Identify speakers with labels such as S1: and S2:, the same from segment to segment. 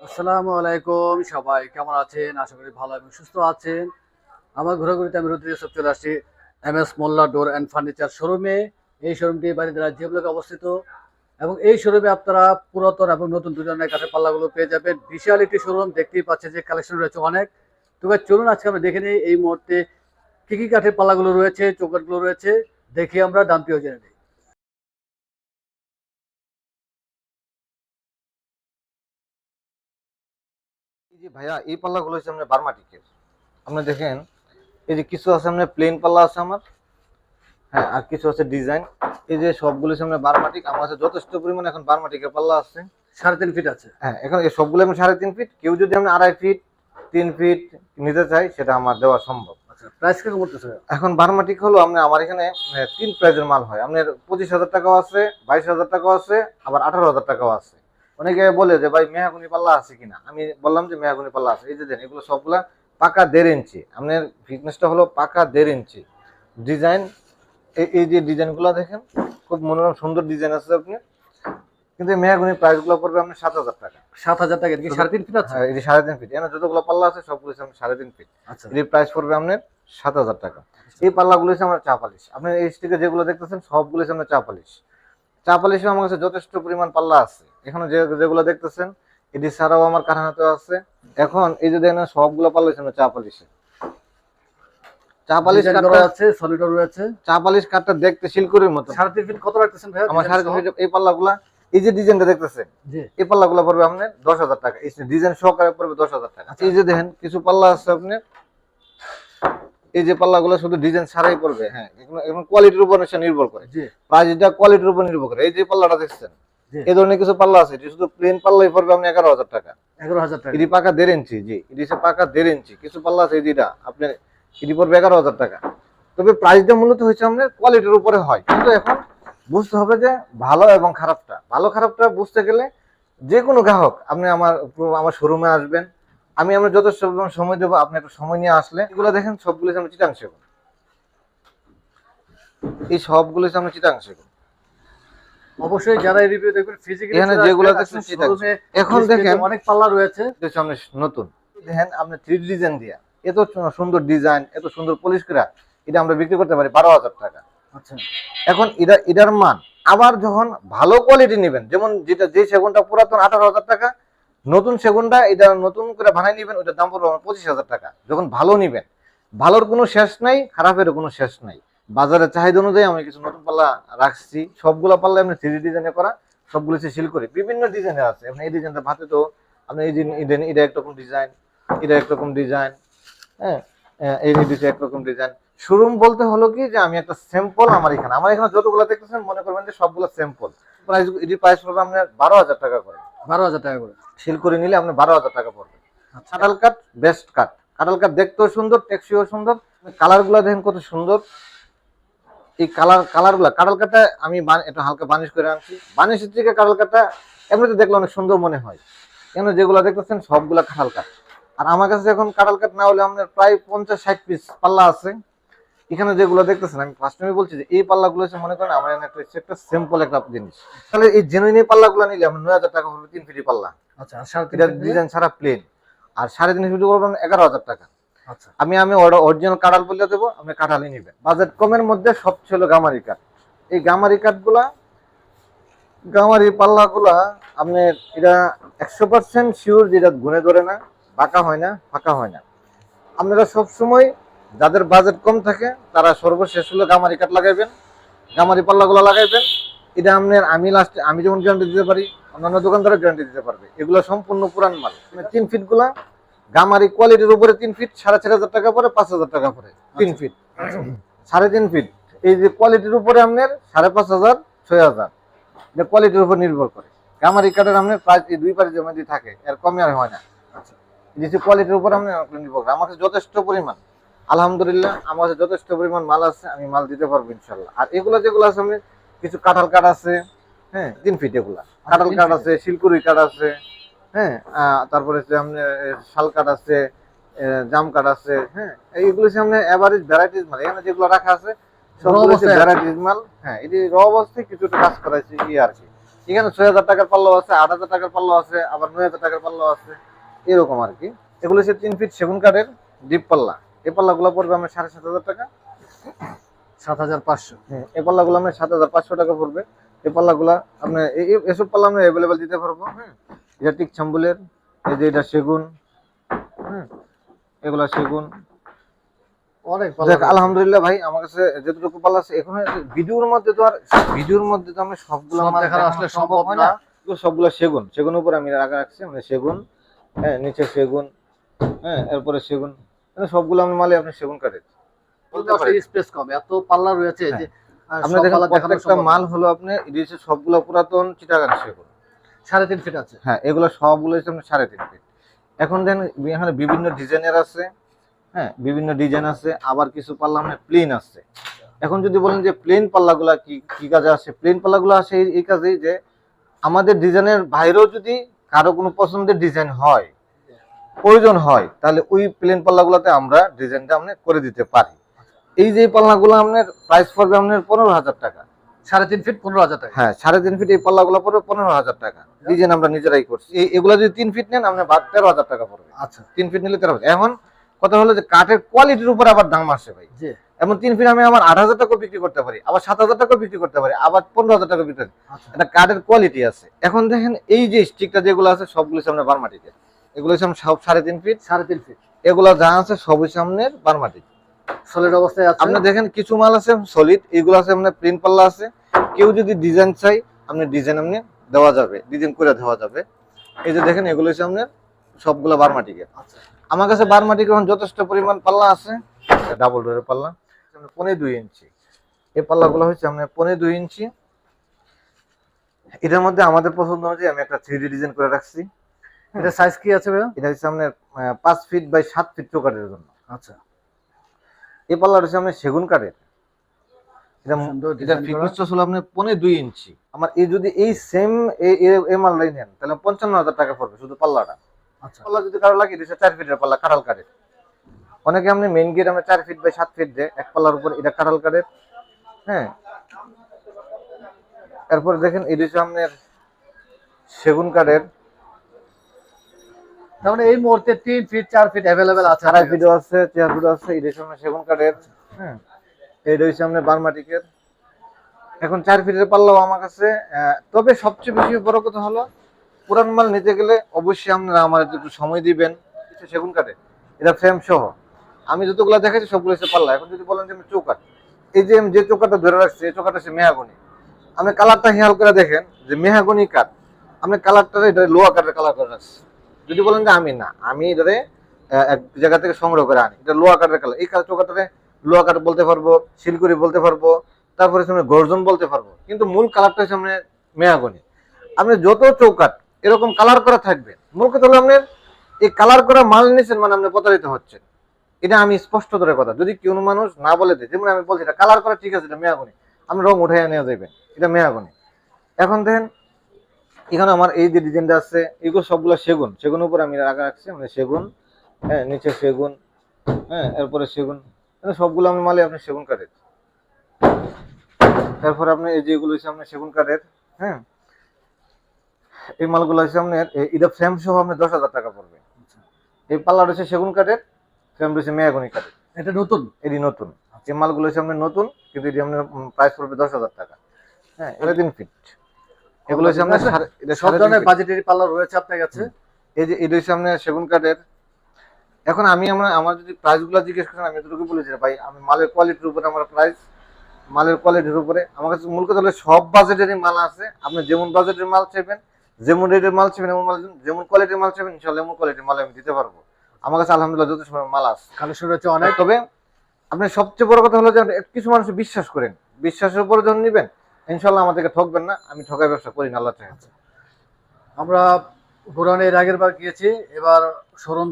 S1: আসসালামু আলাইকুম, সবাই কেমন আছেন? আশা করি ভালো এবং সুস্থ আছেন। আমার ঘোরাঘুরিতে আমি রুদ্র ইউসুফ চলে আসছি MS Molla door and furniture শোরুমে। এই শোরুমটি বারিধারা জি ব্লকে অবস্থিত এবং এই শোরুমে আপনারা পুরাতন এবং নতুন দু ধরনের কাঠের পাল্লাগুলো পেয়ে যাবেন। বিশাল একটি শোরুম, দেখতেই পাচ্ছেন যে কালেকশন রয়েছে অনেক। তো ভাই চলুন আজকে আমরা দেখে নিই এই মুহূর্তে কি কি কাঠের পাল্লাগুলো রয়েছে, চৌকাঠগুলো রয়েছে, দেখি আমরা দামটিও জেনে নিই।
S2: এই যে ভাইয়া এই পাল্লাগুলো হচ্ছে আপনার বার্মাটিকের। আপনি দেখেন, এই যে কিছু আছে আপনার প্লেন পাল্লা আছে আমার, হ্যাঁ, আর কিছু আছে ডিজাইন। এই যে সবগুলো হচ্ছে আপনার বার্মাটিক। আমার কাছে যথেষ্ট পরিমাণে এখন বার্মাটিকের পাল্লা আছে।
S1: 3.5 ফিট আছে।
S2: হ্যাঁ, এখন এই সবগুলো আমি 3.5 ফিট। কেউ যদি আমি 2.5 ফিট 3 ফিট নিতে চাই, সেটা আমার দেওয়া সম্ভব।
S1: আচ্ছা, প্রাইস কিরকম করতেছে?
S2: এখন বার্মাটিক হলো আমার এখানে তিন প্রাইজের মাল হয়। আপনার 25,000 টাকাও আছে, 22,000 টাকাও আছে, আবার 18,000 টাকাও আছে। অনেকে বলে যে ভাই মেহাগুনি পাল্লা আছে কিনা, আমি বললাম যে মেহাগুনি পাল্লা আছে। এই যে দেন, এগুলো সবগুলা পাকা 1.5 ইঞ্চি। আপনার ফিটনেসটা হলো পাকা 1.5 ইঞ্চি। ডিজাইন, এই যে ডিজাইনগুলো দেখেন, খুব মনোরম সুন্দর ডিজাইন আছে আপনি। কিন্তু এই মেহাগুনি প্রাইসগুলো পড়বে আপনার 7,000 টাকা।
S1: 7,000 টাকা? কি 3.5 ফিট আছে?
S2: হ্যাঁ, এই যে 3.5 ফিট, এখানে যতগুলো পাল্লা আছে সবগুলো হচ্ছে 3.5 ফিট।
S1: আচ্ছা।
S2: এর প্রাইস পড়বে আপনার 7,000 টাকা। এই পাল্লাগুলো হচ্ছে আমার চা পালিশ। আপনি এই স্টিকে যেগুলো দেখতেছেন সবগুলো হচ্ছে আপনার চা পালিশ। চা পালিশও আমার কাছে যথেষ্ট পরিমাণ পাল্লা আছে। এখানে যেগুলো দেখতেছেন, এটি ছাড়াও আমার কারখানাতেও আছে। এখন এই যে দেখেন, সবগুলো পাল্লা হচ্ছে আপনার চা পালিশে। চা পালিশ কাঠটা
S1: আছে, সলিডও রয়েছে।
S2: চা পালিশ কাঠটা দেখতে শিলকুড়ির মতো।
S1: 3.5 ফিট কত রাখতেছেন ভাই?
S2: আমার 3.5 ফিট এই পাল্লাগুলা, এই যে ডিজাইনটা দেখতেছেন,
S1: জি।
S2: এই পাল্লাগুলো পড়বে আপনার 10,000 টাকা। এই ডিজাইন সহকারে পড়বে 10,000 টাকা। এই যে দেখেন, কিছু পাল্লা আছে আপনার, এই যে পাল্লাগুলো শুধু ডিজাইন ছাড়াই পড়বে। হ্যাঁ, এখন কোয়ালিটির উপর নির্ভর করে।
S1: জি।
S2: প্রাইসটা কোয়ালিটির উপর নির্ভর করে। এই যে পাল্লাটা দেখছেন, এই ধরনের কিছু পাল্লা আছে, এটি শুধু প্লেন পাল্লাই পড়বে আপনি 11,000 টাকা।
S1: 11,000 টাকা?
S2: এটি পাকা 1.5 ইঞ্চি। জি, এটি হচ্ছে পাকা 1.5 ইঞ্চি। কিছু পাল্লা আছে যেটা আপনার, এটি পড়বে 11,000 টাকা। তবে প্রাইসটা মূলত হচ্ছে আপনার কোয়ালিটির উপরে হয়। কিন্তু এখন বুঝতে হবে যে ভালো এবং খারাপটা, ভালো খারাপটা বুঝতে গেলে যে কোনো গ্রাহক আপনি আমার শোরুমে আসবেন, আমি আমরা যথেষ্ট সময় দেবো। আপনি একটু সময় নিয়ে আসলে এগুলো দেখেন, সবগুলো আমরা চিটাং সেগুন। এই সবগুলো আমরা চিটাং সেগুন।
S1: অবশ্যই যারা এই রিভিউ দেখবেন ফিজিক্যালি
S2: এখানে যেগুলো দেখছেন চিটাং। এখন দেখেন
S1: অনেক পাল্লা রয়েছে।
S2: সামনে নতুন দেখেন আপনি 3D ডিজাইন দিয়া, এত সুন্দর ডিজাইন, এত সুন্দর পলিশ করা, এটা আমরা বিক্রি করতে পারি 12,000 টাকা।
S1: আচ্ছা।
S2: এখন এটার মান আবার যখন ভালো কোয়ালিটি নেবেন, যেমন যে সেগুনটা পুরাতন 18,000 টাকা, নতুন সেগুনটা এটা নতুন করে বানাই নেবেন, ওটার দাম পড়বে 25,000 টাকা। যখন ভালো নিবেন, ভালোর কোনো শেষ নাই, খারাপেরও কোনো শেষ নাই। বাজারের চাহিদা অনুযায়ী আমি কিছু নতুন পাল্লা রাখছি। সবগুলো পাল্লা আপনি 3D ডিজাইনে করা, সবগুলো সিল করে বিভিন্ন ডিজাইনের আছে। আপনি এই ডিজাইনটা ভাতে তো আপনি এই যে এটা একরকম ডিজাইন, এটা একরকম ডিজাইন, হ্যাঁ, এই দিচ্ছে একরকম ডিজাইন। শোরুম বলতে হলো কি যে আমি একটা স্যাম্পল আমার এখানে যতগুলো দেখতেছেন মনে করবেন যে সবগুলো স্যাম্পল। প্রাইস, এটি প্রাইস পড়বে আপনার 12,000 টাকা করে।
S1: 12,000 টাকা করে
S2: সিল করে নিলে আপনার 12,000 টাকা পড়বে। কাঁঠাল কাঠ বেস্ট কাঠ। কাঁঠাল কাঠ দেখতেও সুন্দর, টেকসইও সুন্দর। কালারগুলো দেখেন কত সুন্দর। এই কালারগুলো কাঁঠাল কাঠটা আমি একটু হালকা বানিশ করে আনছি। বানিশের থেকে কাঁঠাল কাঠটা এমনিতে দেখলে অনেক সুন্দর মনে হয়। কেন যেগুলো দেখতেছেন সবগুলা কাঁঠাল কাঠ। আর আমার কাছে এখন কাঁঠাল কাঠ না হলে আপনার প্রায় 50-60 পিস পাল্লা আছে। এখানে যেগুলো দেখতেছেন, আমি ফার্স্ট টাইমে বলছি যে এই পাল্লাগুলো হচ্ছে মনে করেন আমার একটা সিম্পল একটা জিনিস। তাহলে এই জেনুইন এই পাল্লাগুলো নিলে আমরা 9,000 টাকা পড়বে 3 ফিট পাল্লা।
S1: আচ্ছা।
S2: এটা ডিজাইন ছাড়া প্লেন। আর 3.5 ফিট করবেন 11,000 টাকা।
S1: আচ্ছা।
S2: আমি অরিজিনাল কাঁঠাল বলে দেবো, আপনি কাঁঠালই নেবেন। বাজেট কমের মধ্যে সবচেয়ে হলো গামারি কাঠ। এই গামারি কাঠগুলা, গামারি পাল্লাগুলা আপনার এটা 100% শিওর, যেটা গুনে ধরে না, বাঁকা হয় না, ফাঁকা হয় না। আপনারা সবসময় যাদের বাজেট কম থাকে তারা সর্বশেষ হলো গামারি কাঠ লাগাইবেন, গামারি পাল্লাগুলো লাগাইবেন। এটা আপনার আমি যেমন গ্যারান্টি দিতে পারি, অন্যান্য দোকানদারও গ্যারান্টি দিতে পারবে। এগুলো সম্পূর্ণ পুরান মাল। 3 ফিট গুলা গামারি কোয়ালিটির উপরে 3 ফিট 4,500 টাকা পরে, 5,000 টাকা পরে 3 ফিট। 3.5 ফিট এই যে কোয়ালিটির উপরে আপনার 5,500 6,000, এটা কোয়ালিটির উপর নির্ভর করে। গামারি কাঠের আপনার প্রাইস এই 2 পারের জন্য থাকে, এর কমে আর হয় না। যে কোয়ালিটির উপর আপনার নির্ভর করে। আমার কাছে যথেষ্ট পরিমাণ, আলহামদুলিল্লাহ আমার কাছে যথেষ্ট পরিমাণ মাল আছে, আমি মাল দিতে পারবো ইনশাল্লাহ। আর এগুলো যেগুলো আছে আমি কিছু কাঁঠাল কাঠ আছে, হ্যাঁ 3 ফিট এগুলা কাঁঠাল কাঠ আছে, শিলকুড়ি কাঠ আছে, হ্যাঁ, তারপরে আপনার শাল কাঠ আছে, জাম কাঠ আছে, হ্যাঁ, এইগুলো হচ্ছে আপনার এভারেজ ভ্যারাইটিস মাল। এখানে যেগুলো রাখা আছে সবগুলো হচ্ছে ভ্যারাইটিস মাল। হ্যাঁ, এটি র অবস্থায় কিছুটা কাজ করাইছি কি আর কি। এখানে 6,000 টাকার পাল্লাও আছে, 8,000 টাকার পাল্লাও আছে, আবার 9,000 টাকার পাল্লাও আছে, এরকম আর কি। এগুলো হচ্ছে 3 ফিট সেগুন কাঠের ডিপ পাল্লা। এই পাল্লাগুলো পড়বে আমার 7,500 টাকা।
S1: 7,500।
S2: এই পাল্লাগুলো আমরা 7,500 টাকা পড়বে। এই পাল্লাগুলা আপনি এসব পাল্লা আমরা অ্যাভেলেবেল দিতে পারবো। হ্যাঁ, এটা টিক ছাম্বুলের, এই যে এটা সেগুন। হ্যাঁ, এগুলা সেগুন।
S1: অনেক
S2: দেখ আলহামদুলিল্লাহ ভাই, আমার কাছে যতটুকু পাল্লা আছে এখন ভিডিওর মধ্যে তো আমি সবগুলো
S1: সব
S2: মাল
S1: দেখানো আসলে সম্ভব
S2: হয়
S1: না।
S2: না। তো সবগুলো সেগুন, সেগুন উপরে আমি রাখছি, মানে সেগুন। হ্যাঁ, নিচে সেগুন। হ্যাঁ, এরপরে সেগুন, মানে সবগুলো আমি মালে আপনি সেগুন কাটে বলতে পারি।
S1: স্পেস কম, এত পাল্লা রয়েছে
S2: হ্যাঁ।
S1: যে
S2: আপনি
S1: সব
S2: দেখেন
S1: পাল্লা দেখানো
S2: প্রত্যেকটা
S1: সম্ভব
S2: মাল
S1: না।
S2: হলো আপনি ইডিসে সবগুলো পুরাতন চিটাগাং সেগুন।
S1: 3.5 ফিট আছে।
S2: হ্যাঁ, এগুলো সবগুলো হচ্ছে আপনার 3.5 ফিট। এখন দেন এখানে বিভিন্ন ডিজাইনের আছে। হ্যাঁ, বিভিন্ন ডিজাইন আছে, আবার কিছু পাল্লা মানে প্লেন আছে। এখন যদি বলেন যে প্লেন পাল্লাগুলা কি কি কাজে আসে, প্লেন পাল্লাগুলো আসে এই কাজেই যে আমাদের ডিজাইনের বাইরেও যদি কারো কোনো পছন্দের ডিজাইন হয়, প্রয়োজন হয়, তাহলে ওই প্লেন পাল্লাগুলোতে আমরা ডিজাইনটা আমরা করে দিতে পারি। এই যে পাল্লাগুলো আপনার প্রাইস পড়বে আপনার 15,000 টাকা।
S1: 3.5 ফিট 15,000 টাকা।
S2: হ্যাঁ, 3.5 ফিট এই পাল্লাগুলো পড়বে 15,000 টাকা। ডিজাইন আমরা নিজেরাই করছি। এগুলো যদি 3 ফিট নেন আপনার 13,000 টাকা পড়বে।
S1: আচ্ছা
S2: 3 ফিট নিলে 13,000। এখন কথা হলো যে কাঠের কোয়ালিটির উপর আবার দাম আসে ভাই।
S1: জি।
S2: এমন 3 ফিট আমি আমার 8,000 টাকা বিক্রি করতে পারি, আবার 7,000 টাকা বিক্রি করতে পারি, আবার 15,000 টাকা বিক্রি করতে পারি।
S1: আচ্ছা
S2: এটা কাঠের কোয়ালিটি আছে। এখন দেখেন এই যে স্টিকটা যেগুলো আছে সবগুলো সামনে বারমাটিতে, এগুলো সামনে সব 3.5 ফিট।
S1: 3.5 ফিট
S2: এগুলো যা আছে সবই সামনের বারমাটি।
S1: সলিড অবস্থায় আছে।
S2: আপনি দেখেন কিছু মাল আছে সলিড, এগুলো আছে আপনার প্রিন্ট পাল্লা আছে। কেউ যদি ডিজাইন চাই আপনি ডিজাইন আপনি দেওয়া যাবে, ডিজাইন করে দেওয়া যাবে। এই যে দেখেন এগুলো হচ্ছে আপনার সবগুলো বারমাটিকে।
S1: আচ্ছা
S2: আমার কাছে বারমাটিকে এখন যথেষ্ট পরিমাণ পাল্লা আছে। ডাবল ডোরের পাল্লা 2.5 ইঞ্চি। এই পাল্লাগুলো হচ্ছে আপনার 2.5 ইঞ্চি। এটার মধ্যে আমাদের পছন্দ অনুযায়ী আমি একটা 3D ডিজাইন করে রাখছি।
S1: এটা সাইজ কি আছে ভাই?
S2: এটা হচ্ছে আপনার 5 ফিট বাই 7 ফিট চৌকাঠের জন্য।
S1: আচ্ছা
S2: এই পাল্লাটা হচ্ছে আপনার সেগুন কাঠের। এটা
S1: সুন্দর
S2: এটা
S1: ডিজাইন করা।
S2: ফিটনেস হলো আপনার 2.5 ইঞ্চি। আমার এই যদি এই সেম এই মালটাই নেন তাহলে 55,000 টাকা পড়বে শুধু পাল্লাটা।
S1: আচ্ছা
S2: পাল্লা যদি কারো লাগে এটা 4 ফিটের পাল্লা কাঁঠাল কাঠের। অনেকে আপনি মেইন গেট আমরা 4 ফিট বাই 7 ফিট দেয় এক পাল্লার উপর, এটা কাঁঠাল কাঠের। হ্যাঁ, এরপর দেখেন এটা হচ্ছে আপনার সেগুন কাঠের।
S1: তার মানে এই মুহূর্তে 3 ফিট 4 ফিট अवेलेबल আছে।
S2: 4 ফিটও আছে, 4 ফিটও আছে। এটা হচ্ছে আপনার সেগুন কাঠের। হ্যাঁ, এটা হচ্ছে আপনার বারমাটিকের। এখন 4 ফিটের পাল্লাও আমার কাছে। তবে সবচেয়ে বেশি বড় কথা হলো পুরান মাল নিতে গেলে অবশ্যই আপনারা আমার একটু সময় দিবেন। কিছু সেগুন কাঠে এটা ফ্রেম সহ আমি যতগুলো দেখাচ্ছি সবগুলো হচ্ছে পাল্লা। এখন যদি বলেন যে আমি চৌকাঠ, এই যে আমি যে চৌকাঠটা ধরে রাখছি এই চৌকাঠটা হচ্ছে মেহাগনি। আপনি কালারটা খেয়াল করে দেখেন যে মেহাগনি কাঠ, আপনি কালারটা এটা লোহা কাঠের কালার করে রাখছি। যদি বলেন যে আমি না, আমি এটারে এক জায়গা থেকে সংগ্রহ করে আনি, এটা লোহা কাঠের কালার। এই চৌকাঠটারে লোহা কাঠ বলতে পারবো, শিলকুড়ি বলতে পারবো, তারপরে সামনে গর্জন বলতে পারবো, কিন্তু মূল কালারটা হচ্ছে সামনে মেহাগনি। আপনি যত চৌকাঠ এরকম কালার করা থাকবে, মূল কথা হলো আপনার এই কালার করা মাল নিয়েছেন মানে আপনি প্রতারিত হচ্ছেন। এটা আমি স্পষ্ট করে কথা, যদি কোনো মানুষ না বলে দেয়, যেমন আমি বলছি এটা কালার করা ঠিক আছে, এটা মেহাগনি, আপনি রং উঠাই নেওয়া যাবেন, এটা মেহাগনি। এখন দেখেন এখানে আমার এই যে ডিজাইনটা আছে এগুলো সবগুলো সেগুন, সেগুনের উপর আমি রাখছি, মানে সেগুন। হ্যাঁ, নিচে সেগুন। হ্যাঁ, এরপরে সেগুন, সবগুলো আমি মালে আপনি সেগুন কাঠের। তারপরে আপনি এই যেগুলো হচ্ছে আপনার সেগুন কাঠের। হ্যাঁ, এই মালগুলো হচ্ছে আপনার এটা ফ্রেম সহ আপনার 10,000 টাকা পড়বে। এই পাল্লা রয়েছে সেগুন কাঠের, ফ্রেম রয়েছে মেয়াগনি কাঠের।
S1: এটা নতুন,
S2: এটি নতুন। এই মালগুলো হচ্ছে আপনার নতুন, কিন্তু এটি আপনার প্রাইস পড়বে 10,000 টাকা। হ্যাঁ, এটা 3 ফিট। এগুলো হচ্ছে আপনার এটা
S1: সব ধরনের বাজেটের পাল্লা রয়েছে আপনার কাছে।
S2: এই যে এটা হচ্ছে আপনার সেগুন কাঠের। এখন আমার যদি প্রাইসগুলো জিজ্ঞেস করেন আমি এতটুকু বলেছি ভাই, আমি মালের কোয়ালিটির উপরে আমার প্রাইস, মালের কোয়ালিটির উপরে আমার কাছে মূল কথা হলো সব বাজেটেরই মাল আছে। আপনি যেমন বাজেটের মাল চাইবেন, যেমন রেটের মাল চাইবেন, এমন মাল, যেমন কোয়ালিটির মাল চাইবেন ইনশাআল্লাহ এমন কোয়ালিটির মাল আমি দিতে পারবো। আমার কাছে আলহামদুলিল্লাহ যথেষ্ট মাল আছে,
S1: কালেকশন রয়েছে অনেক।
S2: তবে আপনি সবচেয়ে বড় কথা হলো যে কিছু মানুষ বিশ্বাস করেন, বিশ্বাসের উপরে যখন নিবেন ইনশাআল্লাহ আমাদেরকে ঠকবেন না। আমি ঠকাই ব্যবসা করি না, আল্লাহ চাহে।
S1: আমরা গোডাউনে এর আগের বার গিয়েছি, এবার শোরুম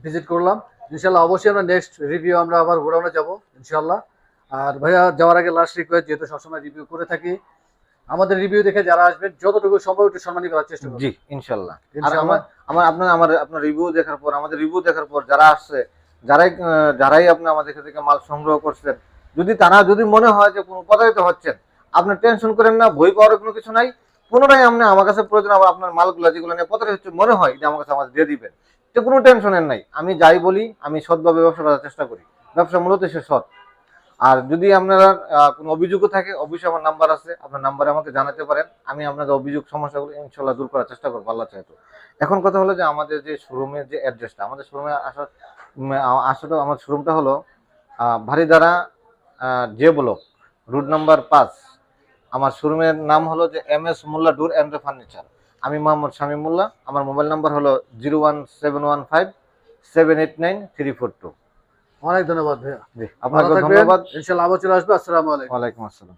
S1: ভিজিট করলাম। ইনশাল্লাহ অবশ্যই আমরা নেক্সট রিভিউ আমরা আবার গোডাউনে যাব ইনশাল্লাহ। আর ভাইয়া যাওয়ার আগে লাস্ট রিকোয়েস্ট, যেহেতু সবসময় রিভিউ করে থাকি, আমাদের রিভিউ দেখে যারা আসবেন যতটুকু সম্ভব একটু সম্মানী করার চেষ্টা করবেন।
S2: জি ইনশাআল্লাহ। আর
S1: ইনশাআল্লাহ।
S2: আপনার রিভিউ দেখার পর, আমাদের রিভিউ দেখার পর যারা আসছে, যারাই আপনি আমাদের থেকে মাল সংগ্রহ করছেন, যদি মনে হয় যে কোনো প্রতারিত হচ্ছেন, আপনি টেনশন করেন না, ভয় পাওয়ার কোনো কিছু নাই। পুনরায় আপনি আমার কাছে প্রয়োজন আবার আপনার মালগুলো যেগুলো নিয়ে পথে মনে হয় যে আমার কাছে আমাকে দিয়ে দিবেন, তো কোনো টেনশনের নাই। আমি যাই বলি, আমি সৎভাবে ব্যবসা করার চেষ্টা করি। ব্যবসা মূলত সে সৎ। আর যদি আপনার কোনো অভিযোগও থাকে, অবশ্যই আমার নাম্বার আছে, আপনার নাম্বারে আমাকে জানাতে পারেন। আমি আপনাদের অভিযোগ সমস্যাগুলো ইনশাল্লাহ দূর করার চেষ্টা করবো আল্লাহ চাইতো। এখন কথা হলো যে আমাদের যে শোরুমের যে অ্যাড্রেসটা, আমাদের শোরুমে আসলে আমার শোরুমটা হলো Baridhara J block, route number 5। আমার শোরুমের নাম হলো যে MS Molla door and furniture. আমি মোহাম্মদ শামীম মোল্লা। আমার মোবাইল নাম্বার হলো 01715789342।
S1: অনেক ধন্যবাদ ভাইয়া,
S2: জি,
S1: ভালো
S2: আপনাকে
S1: থাকবেন।
S2: ধন্যবাদ।
S1: ইনশাল্লাহ আবার চলে আসবে। আসসালামু আলাইকুম।
S2: ওয়ালাইকুম আসসালাম।